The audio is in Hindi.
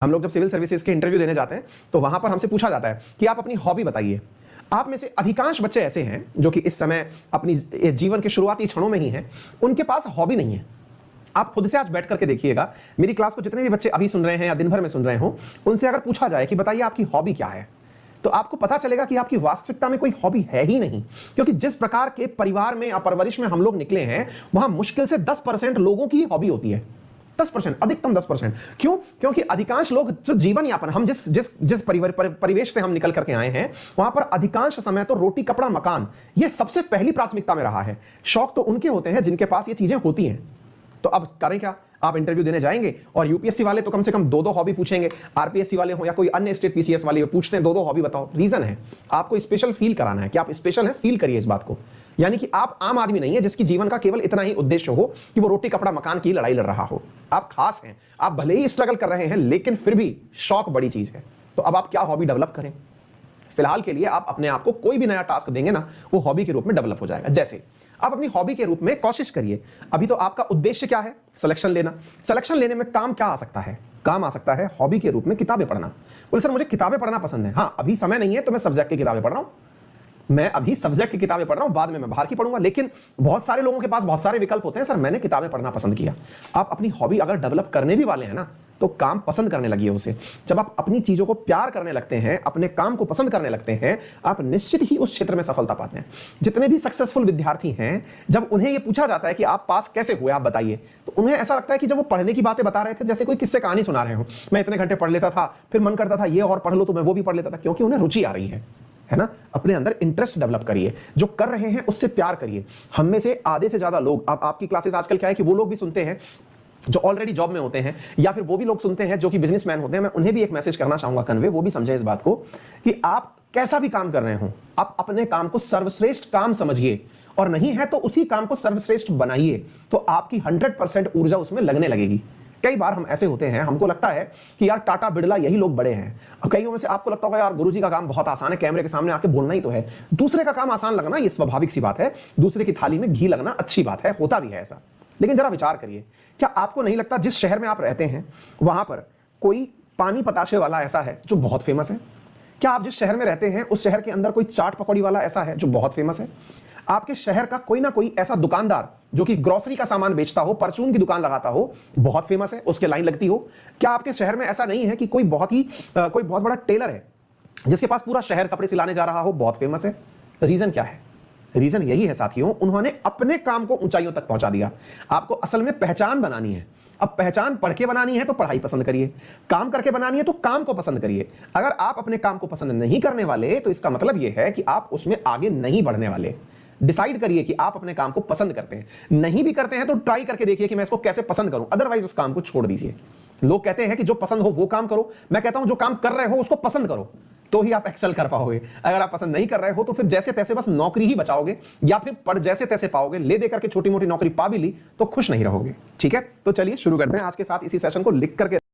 हम लोग जब सिविल सर्विसेज के इंटरव्यू देने जाते हैं तो वहां पर हमसे पूछा जाता है कि आप अपनी हॉबी बताइए। आप में से अधिकांश बच्चे ऐसे हैं जो कि इस समय अपनी जीवन के शुरुआती क्षणों में ही हैं, उनके पास हॉबी नहीं है। आप खुद से आज बैठ करके देखिएगा, मेरी क्लास को जितने भी बच्चे अभी सुन रहे हैं या दिन भर में सुन रहे हो, उनसे अगर पूछा जाए कि बताइए आपकी हॉबी क्या है, तो आपको पता चलेगा कि आपकी वास्तविकता में कोई हॉबी है ही नहीं। क्योंकि जिस प्रकार के परिवार में या परवरिश में हम लोग निकले हैं, वहां मुश्किल से 10% लोगों की हॉबी होती है। 10%, अधिकतम 10%। क्यों? क्योंकि अधिकांश लोग जो जीवन यापन, हम जिस परिवेश से हम निकल करके आए हैं, वहां पर अधिकांश समय तो रोटी कपड़ा मकान ये सबसे पहली प्राथमिकता में रहा है। शौक तो उनके होते हैं जिनके पास ये चीजें होती हैं। तो अब करें क्या? आप इंटरव्यू देने जाएंगे और यूपीएससी वाले तो कम से कम दो हॉबी पूछेंगे, आरपीएससी वाले हो या कोई अन्य स्टेट पीसीएस वाले पूछते हैं दो हॉबी बताओ। रीजन है आपको स्पेशल फील कराना है कि आप स्पेशल हैं, फील करिए इस बात को। यानी कि आप आम आदमी नहीं है जिसकी जीवन का केवल इतना ही उद्देश्य हो कि वो रोटी कपड़ा मकान की लड़ाई लड़ रहा हो। आप खास हैं, आप भले ही स्ट्रगल कर रहे हैं, लेकिन फिर भी शौक बड़ी चीज है। तो अब आप क्या हॉबी डेवलप करें? फिलहाल के लिए आप अपने आप को कोई भी नया टास्क देंगे ना, वो हॉबी के रूप में डेवलप हो जाएगा। जैसे आप अपनी हॉबी के रूप में कोशिश करिए। अभी तो आपका उद्देश्य क्या है? सिलेक्शन लेना। सिलेक्शन लेने में काम क्या आ सकता है? काम आ सकता है हॉबी के रूप में किताबें पढ़ना। बोले सर मुझे किताबें पढ़ना पसंद है। हाँ, अभी समय नहीं है तो मैं सब्जेक्ट की किताबें पढ़ रहा हूं। मैं अभी सब्जेक्ट की किताबें पढ़ रहा हूं, बाद में मैं बाहर की पढ़ूंगा। लेकिन बहुत सारे लोगों के पास बहुत सारे विकल्प होते हैं। सर मैंने किताबें पढ़ना पसंद किया। आप अपनी हॉबी अगर डेवलप करने भी वाले हैं ना, तो काम पसंद करने लगिए उसे। जब आप अपनी चीजों को प्यार करने लगते हैं, अपने काम को पसंद करने लगते हैं, आप निश्चित ही उस क्षेत्र में सफलता पाते हैं। जितने भी सक्सेसफुल विद्यार्थी हैं, जब उन्हें यह पूछा जाता है कि आप पास कैसे हुए, आप बताइए, तो उन्हें ऐसा लगता है कि जब वो पढ़ने की बातें बता रहे थे जैसे कोई किस्से कहानी सुना रहे हो। मैं इतने घंटे पढ़ लेता था, फिर मन करता था ये और पढ़ लो, तो मैं वो भी पढ़ लेता था। क्योंकि उन्हें रुचि आ रही है ना। अपने अंदर इंटरेस्ट डेवलप करिए, जो कर रहे हैं उससे प्यार करिए। हम में से आधे से ज्यादा लोग, आपकी क्लासेस आजकल क्या है कि वो लोग भी सुनते हैं जो ऑलरेडी जॉब में होते हैं, या फिर वो भी लोग सुनते हैं जो कि बिजनेसमैन होते हैं। मैं उन्हें भी एक मैसेज करना चाहूंगा कन्वे, वो भी समझे इस बात को कि आप कैसा भी काम कर रहे हो, आप अपने काम को सर्वश्रेष्ठ काम समझिए, और नहीं है तो उसी काम को सर्वश्रेष्ठ बनाइए, तो आपकी 100% ऊर्जा उसमें लगने लगेगी। कई बार हम ऐसे होते हैं, हमको लगता है कि यार टाटा बिरला यही लोग बड़े हैं। अब कईयों में से आपको लगता होगा यार गुरुजी का काम बहुत आसान है, कैमरे के सामने आके बोलना ही तो है। दूसरे का काम आसान लगना ये स्वाभाविक सी बात है, दूसरे की थाली में घी लगना अच्छी बात है, होता भी है ऐसा। लेकिन जरा विचार करिए, क्या आपको नहीं लगता जिस शहर में आप रहते हैं वहां पर कोई पानी पताशे वाला ऐसा है जो बहुत फेमस है? क्या आप जिस शहर में रहते हैं उस शहर के अंदर कोई चाट पकौड़ी वाला ऐसा है जो बहुत फेमस है? आपके शहर का कोई ना कोई ऐसा दुकानदार जो कि ग्रोसरी का सामान बेचता हो, परचून की दुकान लगाता हो, बहुत फेमस है, उसके लाइन लगती हो? क्या आपके शहर में ऐसा नहीं है कि कोई बहुत बड़ा टेलर है जिसके पास पूरा शहर कपड़े सिलाने जा रहा हो, बहुत फेमस है? रीजन क्या है? रीजन यही है साथियों, उन्होंने अपने काम को ऊंचाइयों तक पहुंचा दिया। आपको असल में पहचान बनानी है। अब पहचान पढ़ के बनानी है तो पढ़ाई पसंद करिए, काम करके बनानी है तो काम को पसंद करिए। अगर आप अपने काम को पसंद नहीं करने वाले तो इसका मतलब यह है कि आप उसमें आगे नहीं बढ़ने वाले। डिसाइड करिए कि आप अपने काम को पसंद करते हैं। नहीं भी करते हैं तो ट्राई करके देखिए कि मैं इसको कैसे पसंद करूं, अदरवाइज उस काम को छोड़ दीजिए। लोग कहते हैं कि जो पसंद हो वो काम करो, मैं कहता हूं जो काम कर रहे हो उसको पसंद करो, तो ही आप एक्सेल कर पाओगे। अगर आप पसंद नहीं कर रहे हो तो फिर जैसे तैसे बस नौकरी ही बचाओगे, या फिर पढ़ जैसे तैसे पाओगे, ले दे करके छोटी मोटी नौकरी पा भी ली तो खुश नहीं रहोगे। ठीक है, तो चलिए शुरू करते हैं आज के साथ इसी सेशन को लिख करके।